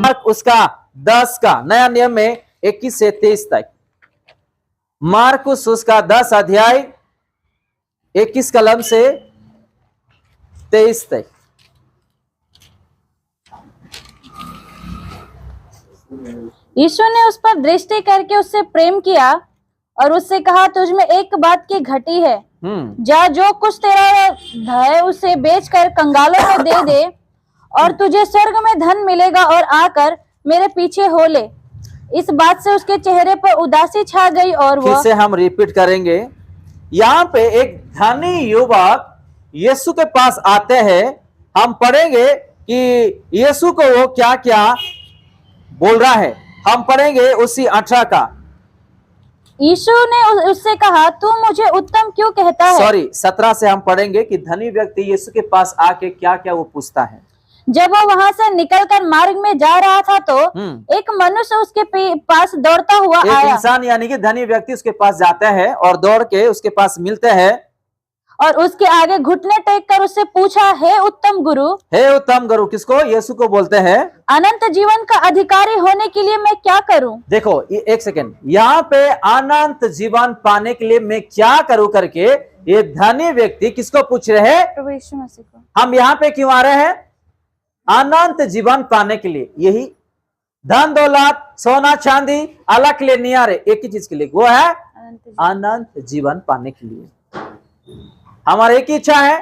Mark उसका 10 का नया नियम में 21 से 23 तक। मार्कुस उसका 10 अध्याय 21 कलम से 23 तक। यीशु ने उस पर दृष्टि करके उससे प्रेम किया और उससे कहा, तुझ में एक बात की घटी है। जा, जो कुछ तेरा है उसे बेचकर कंगालों को दे दे और तुझे स्वर्ग में धन मिलेगा, और आकर मेरे पीछे हो ले। इस बात से उसके चेहरे पर उदासी छा गई और फिर वह से हम रिपीट करेंगे। यहाँ पे एक धनी युवक यीशु के पास आते हैं। हम पढ़ेंगे कि यीशु को वो क्या क्या बोल रहा है। हम पढ़ेंगे उसी 18 का। यीशु ने उससे कहा, तू मुझे उत्तम क्यों कहता है? 17 से हम पढ़ेंगे कि धनी व्यक्ति यीशु के पास आके क्या क्या वो पूछता है। जब वो वहां से निकलकर मार्ग में जा रहा था तो एक मनुष्य उसके पास दौड़ता हुआ एक आया। इंसान यानी कि धनी व्यक्ति उसके पास जाते हैं और दौड़ के उसके पास मिलते हैं और उसके आगे घुटने टेक कर उससे पूछा, हे उत्तम गुरु। हे उत्तम गुरु किसको? यीशु को बोलते हैं। अनंत जीवन का अधिकारी होने के लिए मैं क्या करूं? देखो एक सेकेंड, यहाँ पे अनंत जीवन पाने के लिए मैं क्या करूं करके ये धनी व्यक्ति किसको पूछ रहे हैं? प्रभु यीशु मसीह को। हम यहाँ पे क्यों आ रहे हैं? अनंत जीवन पाने के लिए। यही धन दौलत सोना चांदी अलग के लिए नहीं आ रहे, एक ही चीज के लिए, वो है अनंत जीवन पाने के लिए। हमारी एक ही इच्छा है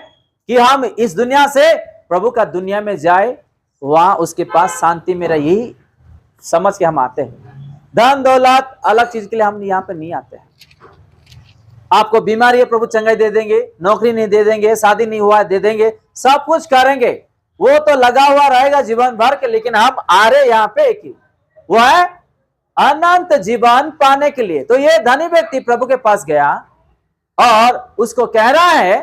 कि हम इस दुनिया से प्रभु का दुनिया में जाए, वहां उसके पास शांति में रहे। यही समझ के हम आते हैं। धन दौलत अलग चीज के लिए हम यहाँ पे नहीं आते हैं। आपको बीमारी है, प्रभु चंगाई दे देंगे। नौकरी नहीं दे देंगे, शादी नहीं हुआ दे देंगे, सब कुछ करेंगे, वो तो लगा हुआ रहेगा जीवन भर के। लेकिन हम आ रहे यहाँ पे एक ही, वो है अनंत जीवन पाने के लिए। तो ये धनी व्यक्ति प्रभु के पास गया और उसको कह रहा है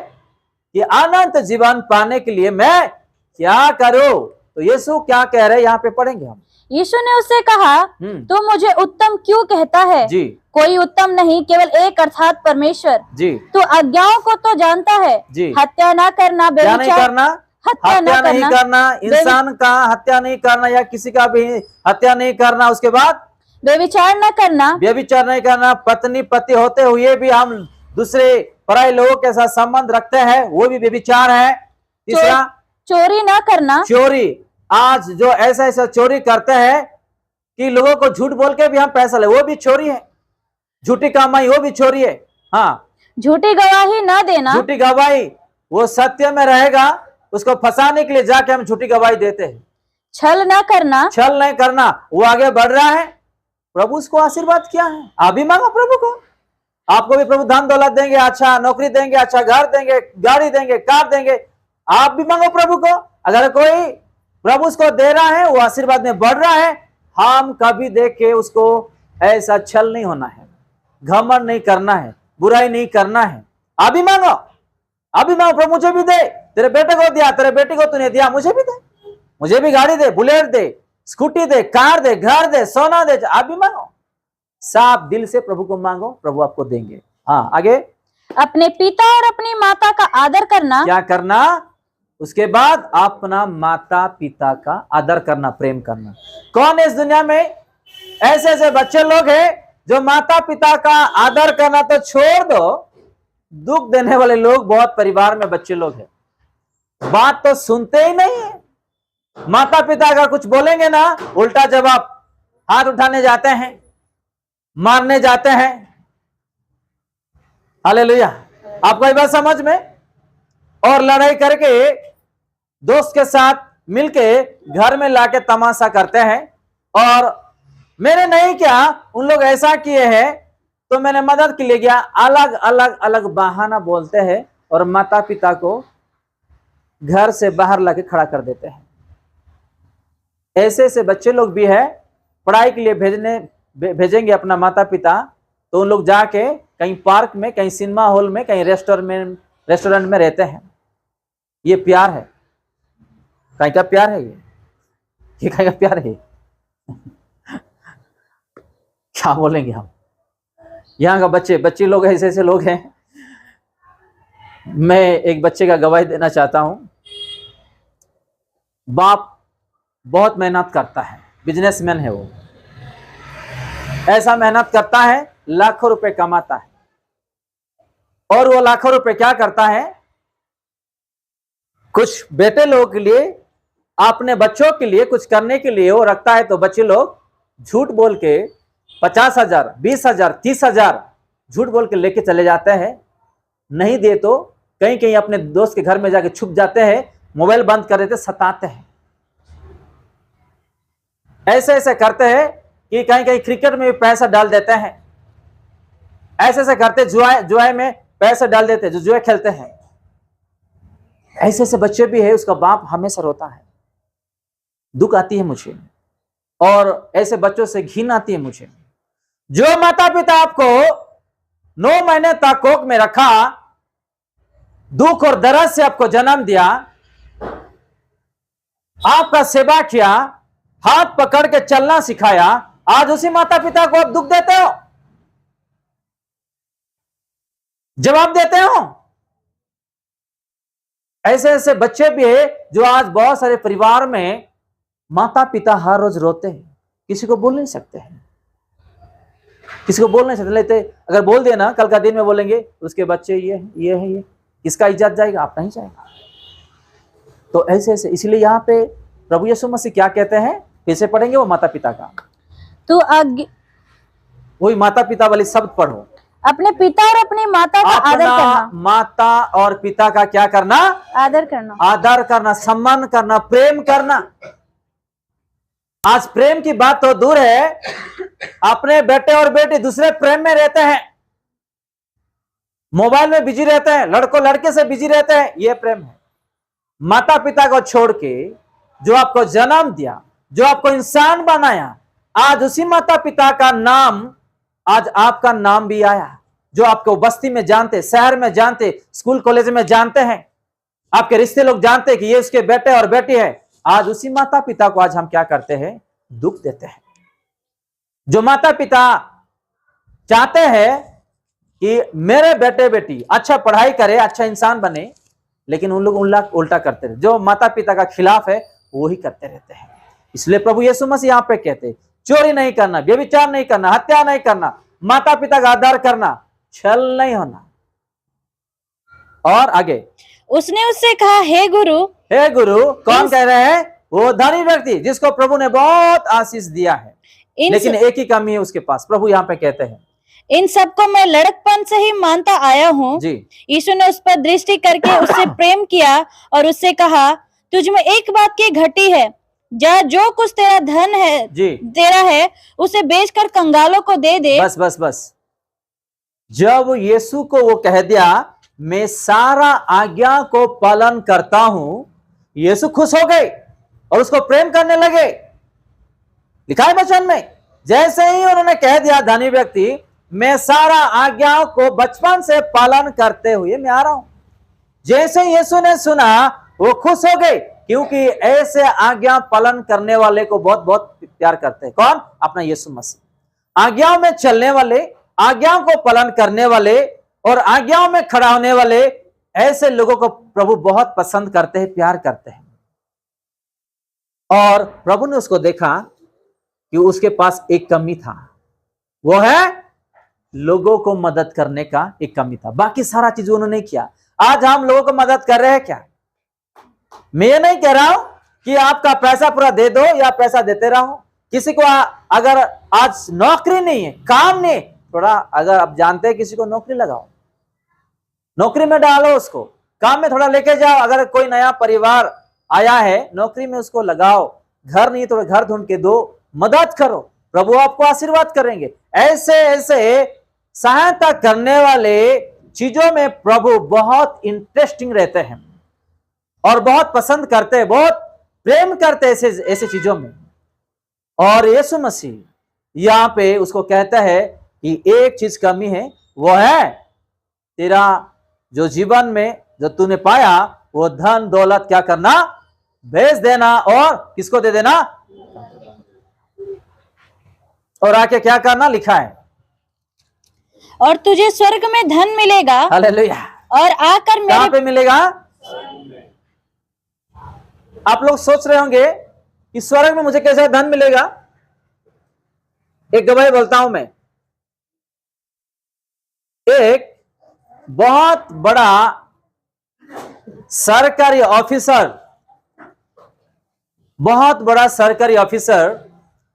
कि अनंत जीवन पाने के लिए मैं क्या करूं? तो यीशु क्या कह रहे हैं यहाँ पे पढ़ेंगे हम। यीशु ने उससे कहा, तू मुझे उत्तम क्यों कहता है? जी। कोई उत्तम नहीं, केवल एक, अर्थात परमेश्वर। जी। तू आज्ञाओं को तो जानता है। जी। हत्या ना करना, क्या नहीं करना? हत्या नहीं करना, इंसान का हत्या नहीं करना या किसी का भी हत्या नहीं करना। उसके बाद व्यभिचार न करना, व्यभिचार नहीं करना। पत्नी पति होते हुए भी हम दूसरे पराये लोगों के साथ संबंध रखते हैं, वो भी व्यभिचार है। तीसरा, चोरी ना करना। चोरी, आज जो ऐसा ऐसा चोरी करते हैं कि लोगों को झूठ बोल के भी हम पैसा ले, वो भी चोरी है। झूठी कमाई, वो भी चोरी है। हाँ, झूठी गवाही ना देना। झूठी गवाही, वो सत्य में रहेगा, उसको फंसाने के लिए जाके हम झूठी गवाही देते हैं। छल ना करना। छल नहीं करना, वो आगे बढ़ रहा है। प्रभु उसको आशीर्वाद क्या है? आप भी मांगो प्रभु को, आपको भी प्रभु धन दौलत देंगे, अच्छा नौकरी देंगे, अच्छा घर देंगे, गाड़ी देंगे, कार देंगे। आप भी मांगो प्रभु को। अगर कोई प्रभु उसको दे रहा है, वो आशीर्वाद में बढ़ रहा है, हम कभी देख के उसको ऐसा छल नहीं होना है, घमंड नहीं करना है, बुराई नहीं करना है। आप भी मांगो, अभी मांगो, प्रभु मुझे भी दे, तेरे बेटे को दिया, तेरे बेटी को तूने दिया, मुझे भी दे, मुझे भी गाड़ी दे, बुलेट दे, स्कूटी दे, कार दे, घर दे, सोना दे। आप भी मांगो, साफ दिल से प्रभु को मांगो, प्रभु आपको देंगे। हाँ, आगे। अपने पिता और अपनी माता का आदर करना। क्या करना? उसके बाद अपना माता पिता का आदर करना, प्रेम करना। कौन है इस दुनिया में ऐसे ऐसे बच्चे लोग हैं जो माता पिता का आदर करना तो छोड़ दो, दुख देने वाले लोग बहुत परिवार में बच्चे लोग हैं। बात तो सुनते ही नहीं है। माता पिता अगर कुछ बोलेंगे ना, उल्टा जवाब, हाथ उठाने जाते हैं, मारने जाते हैं। हालेलुया। आपको ये बात समझ में? और लड़ाई करके दोस्त के साथ मिलके घर में लाके तमाशा करते हैं। और मैंने नहीं किया, उन लोग ऐसा किए हैं तो मैंने मदद के लिए गया। अलग अलग अलग बहाना बोलते हैं और माता पिता को घर से बाहर लाके खड़ा कर देते हैं। ऐसे ऐसे बच्चे लोग भी है, पढ़ाई के लिए भेजेंगे अपना माता पिता, तो उन लोग जाके कहीं पार्क में, कहीं सिनेमा हॉल में, कहीं रेस्टोरेंट में रहते हैं। ये प्यार है? कहीं का प्यार है? ये कहीं का प्यार है? क्या बोलेंगे हम? यहाँ का बच्चे लोग ऐसे ऐसे लोग हैं। मैं एक बच्चे का गवाही देना चाहता हूं। बाप बहुत मेहनत करता है, बिजनेसमैन है वो, ऐसा मेहनत करता है, लाखों रुपए कमाता है, और वो लाखों रुपए क्या करता है, कुछ बेटे लोगों के लिए, अपने बच्चों के लिए कुछ करने के लिए वो रखता है, तो बच्चे लोग झूठ बोल के 50,000, 20,000, 30,000 झूठ बोल के लेके चले जाते हैं। नहीं दे तो कहीं कहीं अपने दोस्त के घर में जाके छुप जाते हैं, मोबाइल बंद कर देते, सताते हैं। ऐसे ऐसे करते हैं कि कहीं कहीं क्रिकेट में भी पैसा डाल देते हैं, ऐसे ऐसे करते, जुआ में पैसा डाल देते हैं, जो जुए खेलते हैं। ऐसे ऐसे बच्चे भी है, उसका बाप हमेशा रोता है, दुख आती है मुझे, और ऐसे बच्चों से घिन आती है मुझे। जो माता पिता आपको 9 महीने तक कोख में रखा, दुख और दर्द से आपको जन्म दिया, आपका सेवा किया, हाथ पकड़ के चलना सिखाया, आज उसी माता पिता को आप दुख देते हो, जवाब देते हो। ऐसे ऐसे बच्चे भी है जो आज बहुत सारे परिवार में माता पिता हर रोज रोते हैं, किसी को बोल नहीं सकते हैं, किसी को बोल नहीं सकते। लेते अगर बोल दिया ना, कल का दिन में बोलेंगे उसके बच्चे ये है, ये किसका इज्जत जाएगा, आप नहीं जाएगा। तो ऐसे ऐसे, इसलिए यहाँ पे प्रभु यीशु मसीह क्या कहते हैं, कैसे पढ़ेंगे वो माता पिता का, तो वही माता पिता वाली शब्द पढ़ो, अपने पिता और अपनी माता का आदर करना। माता और पिता का क्या करना, आदर करना, आदर करना, सम्मान करना, प्रेम करना। आज प्रेम की बात तो दूर है, अपने बेटे और बेटी दूसरे प्रेम में रहते हैं, मोबाइल में बिजी रहते हैं, लड़कों लड़के से बिजी रहते हैं, यह प्रेम है। माता पिता को छोड़ के, जो आपको जन्म दिया, जो आपको इंसान बनाया, आज उसी माता पिता का नाम, आज आपका नाम भी आया, जो आपको बस्ती में जानते, शहर में जानते, स्कूल कॉलेज में जानते हैं, आपके रिश्ते लोग जानते हैं कि ये उसके बेटे और बेटी है। आज उसी माता पिता को आज हम क्या करते हैं, दुख देते हैं। जो माता पिता चाहते हैं कि मेरे बेटे बेटी अच्छा पढ़ाई करे, अच्छा इंसान बने, लेकिन उन लोग उल्टा करते रहते, जो माता पिता का खिलाफ है वही करते रहते हैं। इसलिए प्रभु यीशु मसीह यहाँ पे कहते हैं, चोरी नहीं करना, व्यभिचार नहीं करना, हत्या नहीं करना, माता पिता का आदर करना, छल नहीं होना। और आगे उसने उससे कहा, हे गुरु। हे गुरु कौन कह रहे हैं, वो धनी व्यक्ति जिसको प्रभु ने बहुत आशीष दिया है, लेकिन एक ही कमी है उसके पास। प्रभु यहाँ पे कहते हैं, इन सबको मैं लड़कपन से ही मानता आया हूँ। यीशु ने उस पर दृष्टि करके उससे प्रेम किया और उससे कहा, तुझ में एक बात की घटी है, जा जो कुछ तेरा धन है तेरा है उसे बेचकर कंगालों को दे दे। बस बस बस। जब यीशु को वो कह दिया मैं सारा आज्ञा को पालन करता हूं, यीशु खुश हो गए और उसको प्रेम करने लगे। लिखा है वचन में, जैसे ही उन्होंने कह दिया धनी व्यक्ति, मैं सारा आज्ञाओं को बचपन से पालन करते हुए मैं आ रहा हूं, जैसे यीशु ने सुना वो खुश हो गए, क्योंकि ऐसे आज्ञा पालन करने वाले को बहुत बहुत प्यार करते हैं। कौन? अपना यीशु मसीह। आज्ञाओं में चलने वाले, आज्ञाओं को पालन करने वाले और आज्ञाओं में खड़ा होने वाले, ऐसे लोगों को प्रभु बहुत पसंद करते हैं, प्यार करते हैं। और प्रभु ने उसको देखा कि उसके पास एक कमी था, वो है लोगों को मदद करने का एक कमी था। बाकी सारा चीज उन्होंने नहीं किया। आज हम लोगों को मदद कर रहे हैं क्या? मैं ये नहीं कह रहा हूं कि आपका पैसा पूरा दे दो या पैसा देते रहो। किसी को अगर आज नौकरी नहीं है, काम नहीं, थोड़ा अगर आप जानते हैं किसी को नौकरी लगाओ, नौकरी में डालो, उसको काम में थोड़ा लेके जाओ। अगर कोई नया परिवार आया है, नौकरी में उसको लगाओ। घर नहीं तो घर ढूंढ के दो, मदद करो, प्रभु आपको आशीर्वाद करेंगे। ऐसे ऐसे सहायता करने वाले चीजों में प्रभु बहुत इंटरेस्टिंग रहते हैं और बहुत पसंद करते हैं, बहुत प्रेम करते हैं ऐसे चीजों में। और यीशु मसीह यहां पे उसको कहता है कि एक चीज कमी है, वो है तेरा जो जीवन में जो तूने पाया वो धन दौलत क्या करना, भेज देना और किसको दे देना, और आके क्या करना, लिखा है और तुझे स्वर्ग में धन मिलेगा। हालेलुया। और आकर कहां पे मिलेगा? आप लोग सोच रहे होंगे कि स्वर्ग में मुझे कैसा धन मिलेगा। एक गवाही बोलता हूं मैं, एक बहुत बड़ा सरकारी ऑफिसर, बहुत बड़ा सरकारी ऑफिसर,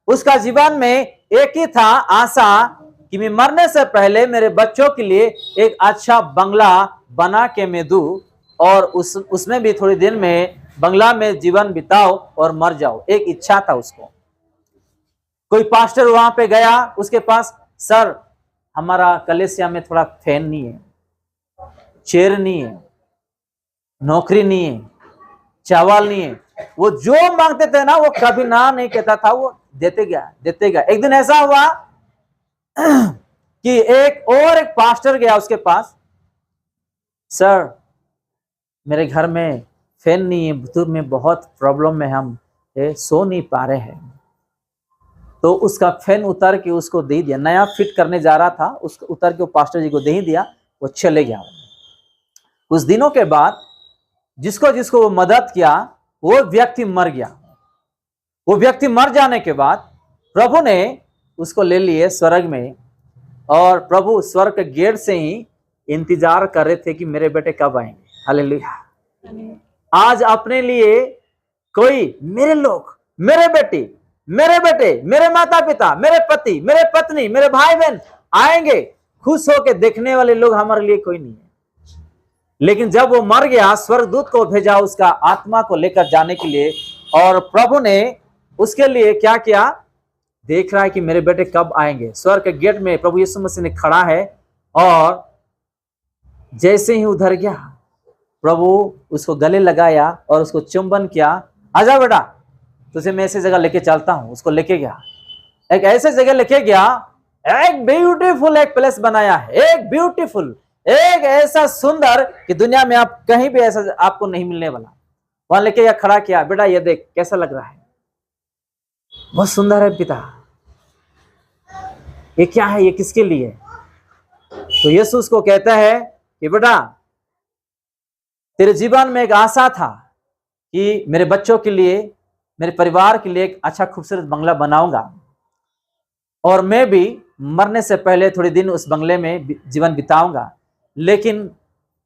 उसका जीवन में एक ही था आशा कि मैं मरने से पहले मेरे बच्चों के लिए एक अच्छा बंगला बना के मैं दूं और उसमें भी थोड़ी दिन में बंगला में जीवन बिताओ और मर जाओ। एक इच्छा था उसको। कोई पास्टर वहां पे गया उसके पास, सर हमारा कलेसिया में थोड़ा फैन नहीं है, चेयर नहीं है, नौकरी नहीं है, चावल नहीं है। वो जो मांगते थे ना वो कभी ना नहीं कहता था, वो देते गया देते गया। एक दिन ऐसा हुआ कि एक पास्टर गया उसके पास, सर मेरे घर में फैन नहीं है, बुजुर्ग में बहुत प्रॉब्लम में हम सो नहीं पा रहे हैं। तो उसका फैन उतार के उसको दे दिया, नया फिट करने जा रहा था, उसको उतार के वो पास्टर जी को दे दिया, वो चले गया। कुछ दिनों के बाद जिसको जिसको वो मदद किया वो व्यक्ति मर गया। वो व्यक्ति मर जाने के बाद प्रभु ने उसको ले लिए स्वर्ग में, और प्रभु स्वर्ग के गेट से ही इंतजार कर रहे थे कि मेरे बेटे कब आएंगे। हालेलुया। आज अपने लिए कोई, मेरे लोग, मेरे बेटे, मेरे माता पिता, मेरे पति, मेरे पत्नी, मेरे भाई बहन आएंगे, खुश होकर देखने वाले लोग हमारे लिए कोई नहीं है। लेकिन जब वो मर गया, स्वर्गदूत को भेजा उसका आत्मा को लेकर जाने के लिए, और प्रभु ने उसके लिए क्या किया, देख रहा है कि मेरे बेटे कब आएंगे। स्वर्ग के गेट में प्रभु यीशु मसीह ने खड़ा है, और जैसे ही उधर गया प्रभु उसको गले लगाया और उसको चुंबन किया। आजा बेटा, तुझे मैं ऐसी जगह लेके चलता हूं। उसको लेके गया, एक ऐसे जगह लेके गया, एक ब्यूटीफुल एक प्लेस बनाया है, एक ब्यूटीफुल, एक ऐसा सुंदर कि दुनिया में आप कहीं भी ऐसा आपको नहीं मिलने वाला। वहां लेके गया, खड़ा किया, बेटा ये देख कैसा लग रहा है, बहुत सुंदर है पिता, ये क्या है, ये किसके लिए? तो यीशु उसको कहता है कि बेटा तेरे जीवन में एक आशा था कि मेरे बच्चों के लिए, मेरे परिवार के लिए एक अच्छा खूबसूरत बंगला बनाऊंगा, और मैं भी मरने से पहले थोड़े दिन उस बंगले में जीवन बिताऊंगा। लेकिन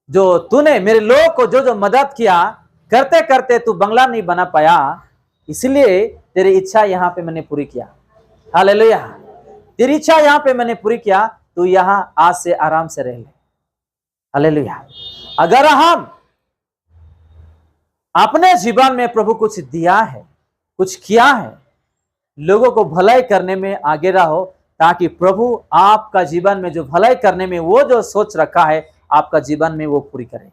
जो तूने मेरे लोग को जो जो मदद किया, करते करते तू बंगला नहीं बना पाया, इसलिए तेरी इच्छा यहाँ पे मैंने पूरी किया। हालेलुया। तेरी इच्छा यहाँ पे मैंने पूरी किया, तू यहाँ आज से आराम से रह ले। हालेलुया। अगर हम अपने जीवन में प्रभु कुछ दिया है, कुछ किया है, लोगों को भलाई करने में आगे रहो, ताकि प्रभु आपका जीवन में जो भलाई करने में वो जो सोच रखा है आपका जीवन में वो पूरी करे।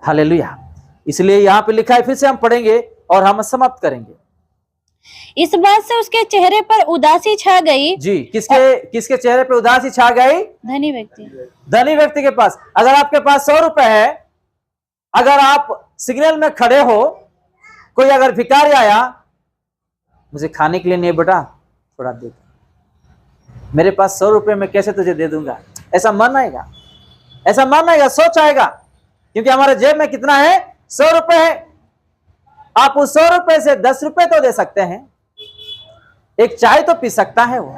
हालेलुया। इसलिए यहाँ पे लिखा है, फिर से हम पढ़ेंगे और हम समाप्त करेंगे। इस बात से उसके चेहरे पर उदासी छा गई। जी, किसके चेहरे पे उदासी छा गई? धनी व्यक्ति के पास। अगर आपके पास 100 रुपए है, अगर आप सिग्नल में खड़े हो, कोई अगर भिखारी आया, मुझे खाने के लिए नहीं बेटा, थोड़ा दे, मेरे पास 100 रुपए में कैसे तुझे दे दूंगा, ऐसा मन आएगा, ऐसा मन आएगा, सोच आएगा, क्योंकि हमारे जेब में कितना है? 100 रुपए है। आप उस 100 रुपए से 10 रुपए तो दे सकते हैं, एक चाय तो पी सकता है, वो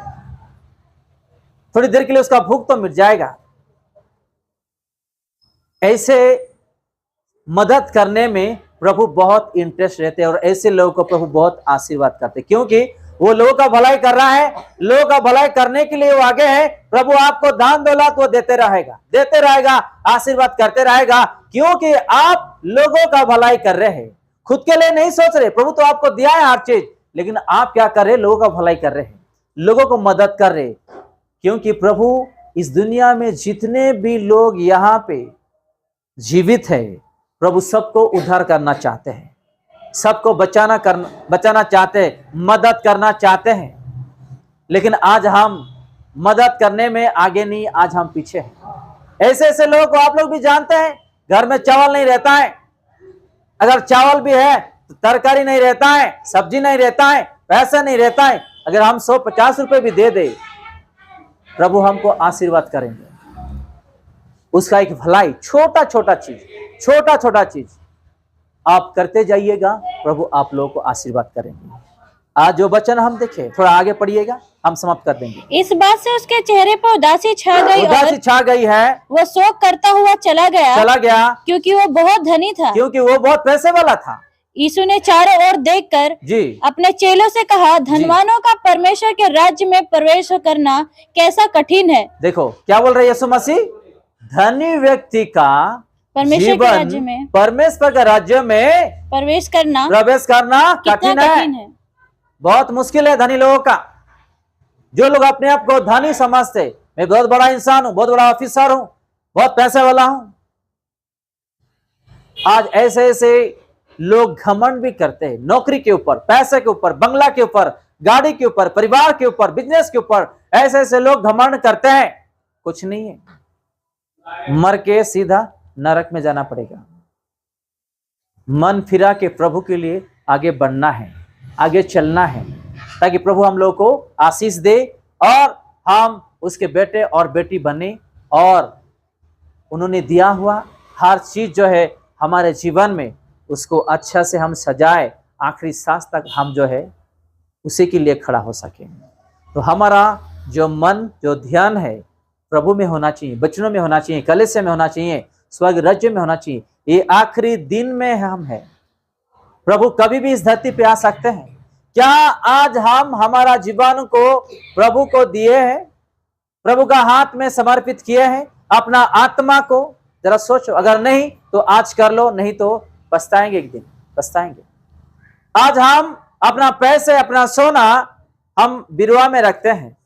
थोड़ी देर के लिए उसका भूख तो मिट जाएगा। ऐसे मदद करने में प्रभु बहुत इंटरेस्ट रहते हैं, और ऐसे लोगों को प्रभु बहुत आशीर्वाद करते हैं, क्योंकि वो लोगों का भलाई कर रहा है, लोगों का भलाई करने के लिए वो आगे है। प्रभु आपको दान दौलत वो देते रहेगा, आशीर्वाद करते रहेगा, क्योंकि आप लोगों का भलाई कर रहे हैं, खुद के लिए नहीं सोच रहे। प्रभु तो आपको दिया है हर चीज, लेकिन आप क्या कर रहे? लोगों का भलाई कर रहे हैं, लोगों को मदद कर रहे, क्योंकि प्रभु इस दुनिया में जितने भी लोग यहाँ पे जीवित है, प्रभु सबको उद्धार करना चाहते हैं, सबको बचाना चाहते हैं, मदद करना चाहते हैं। लेकिन आज हम मदद करने में आगे नहीं, आज हम पीछे हैं। ऐसे ऐसे लोगों को आप लोग भी जानते हैं, घर में चावल नहीं रहता है, अगर चावल भी है तो तरकारी नहीं रहता है, सब्जी नहीं रहता है, पैसा नहीं रहता है। अगर हम 150 रुपए भी दे दे, प्रभु हमको आशीर्वाद करेंगे। उसका एक भलाई, छोटा छोटा चीज आप करते जाइएगा, प्रभु आप लोगों को आशीर्वाद करेंगे। आज जो वचन हम देखे, थोड़ा आगे पढ़िएगा, हम समाप्त कर देंगे। इस बात से उसके चेहरे पर उदासी छा गई उदासी छा गई है, वो शोक करता हुआ चला गया क्योंकि वो बहुत धनी था, क्योंकि वो बहुत पैसे वाला था। यीशु ने चारों ओर देखकर जी अपने चेलों से कहा, धनवानों का परमेश्वर के राज्य में प्रवेश करना कैसा कठिन है। देखो क्या बोल रहे यीशु मसीह, धनी व्यक्ति का परमेश्वर के राज्य में परमेश्वर के राज्य में प्रवेश करना कठिन है, बहुत मुश्किल है धनी लोगों का। जो लोग अपने आप को धनी समझते, मैं बहुत बड़ा इंसान हूं, बहुत बड़ा ऑफिसर हूं, बहुत पैसे वाला हूं, आज ऐसे ऐसे लोग घमंड भी करते हैं नौकरी के ऊपर, पैसे के ऊपर, बंगला के ऊपर, गाड़ी के ऊपर, परिवार के ऊपर, बिजनेस के ऊपर। ऐसे ऐसे लोग घमंड करते हैं, कुछ नहीं है, मर के सीधा नरक में जाना पड़ेगा। मन फिरा के प्रभु के लिए आगे बढ़ना है, आगे चलना है, ताकि प्रभु हम लोग को आशीष दे और हम उसके बेटे और बेटी बने, और उन्होंने दिया हुआ हर चीज जो है हमारे जीवन में उसको अच्छा से हम सजाए, आखिरी सांस तक हम जो है उसी के लिए खड़ा हो सके। तो हमारा जो मन, जो ध्यान है प्रभु में होना चाहिए, वचनों में होना चाहिए, कलीसिया में होना चाहिए, स्वर्ग राज्य में होना चाहिए। ये आखिरी दिन में हम है, प्रभु कभी भी इस धरती पे आ सकते हैं। क्या आज हम हमारा जीवन को प्रभु को दिए हैं, प्रभु का हाथ में समर्पित किए हैं अपना आत्मा को? जरा सोचो, अगर नहीं तो आज कर लो, नहीं तो पछताएंगे, एक दिन पछताएंगे। आज हम अपना पैसे, अपना सोना हम बिरुआ में रखते हैं,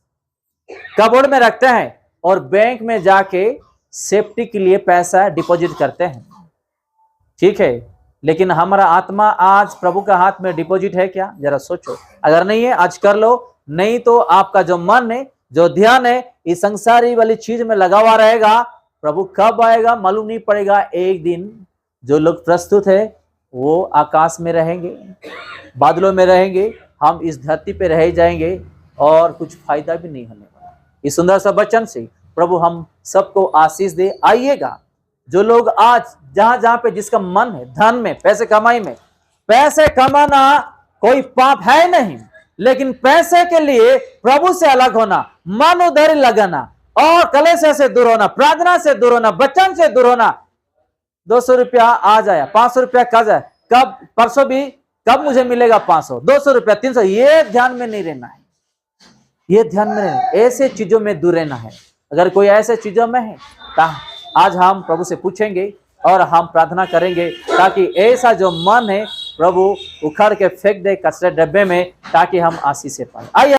कबोर्ड में रखते हैं, और बैंक में जाके सेफ्टी के लिए पैसा डिपॉजिट करते हैं, ठीक है, लेकिन हमारा आत्मा आज प्रभु का हाथ में डिपॉजिट है क्या? जरा सोचो। अगर नहीं है आज कर लो, नहीं तो आपका जो मन है, जो ध्यान है, इस संसारी वाली चीज में लगा हुआ रहेगा। प्रभु कब आएगा मालूम नहीं पड़ेगा। एक दिन जो लोग प्रस्तुत है वो आकाश में रहेंगे, बादलों में रहेंगे, हम इस धरती पे रह जाएंगे और कुछ फायदा भी नहीं होने वाला। इस सुंदर सा वचन से प्रभु हम सबको आशीष दे। आइएगा, जो लोग आज जहां जहां पे जिसका मन है धन में, पैसे कमाई में, पैसे कमाना कोई पाप है नहीं, लेकिन पैसे के लिए प्रभु से अलग होना, मन उधर लगाना और कलीसिया से दूर होना, प्रार्थना से दूर होना, वचन से दूर होना। 200 रुपया आ जाए, 500 रुपया कब जाए, कब परसों भी कब मुझे मिलेगा 500, 200 रुपया, 300, ये ध्यान में नहीं रहना है, ये ध्यान में रहना, ऐसे चीजों में दूर रहना है। अगर कोई ऐसे चीजों में है तो आज हम प्रभु से पूछेंगे और हम प्रार्थना करेंगे, ताकि ऐसा जो मन है प्रभु उखाड़ के फेंक दे कचरे डब्बे में, ताकि हम आशीष पाएं। आइए।